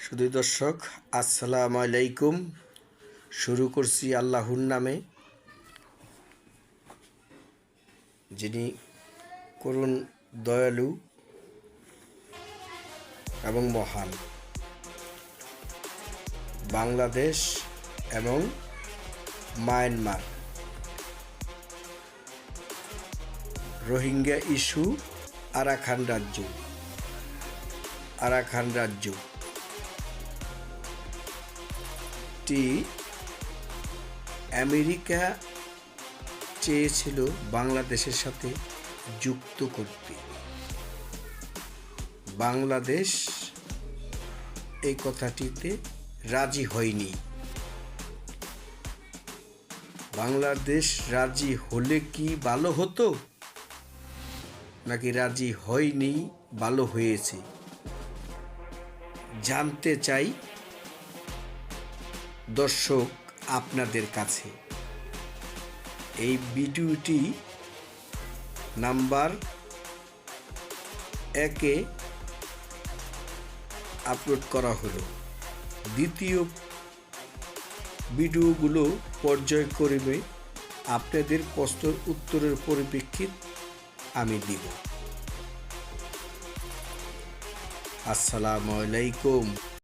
শুধু দর্শক, আসসালামু আলাইকুম। শুরু করছি আল্লাহর নামে, যিনি করুণ, দয়ালু এবং মহান। বাংলাদেশ এবং মায়ানমার রোহিঙ্গা ইস্যু, আরাকান রাজ্যটি আমেরিকা চেয়েছিল বাংলাদেশের সাথে যুক্ত করতে। বাংলাদেশ এই কথাটিতে রাজি হয়নি। বাংলাদেশ রাজি হলে কি ভালো হতো, নাকি রাজি হয়নি ভালো হয়েছে, জানতে চাই দর্শক আপনাদের কাছে। এই ভিডিওটি নাম্বার 1-এ আপলোড করা হলো। দ্বিতীয় ভিডিওগুলো পর্যায়ক্রমে আপনাদের প্রশ্নের উত্তরের পরিপ্রেক্ষিত আমি দিব। আসসালামু আলাইকুম।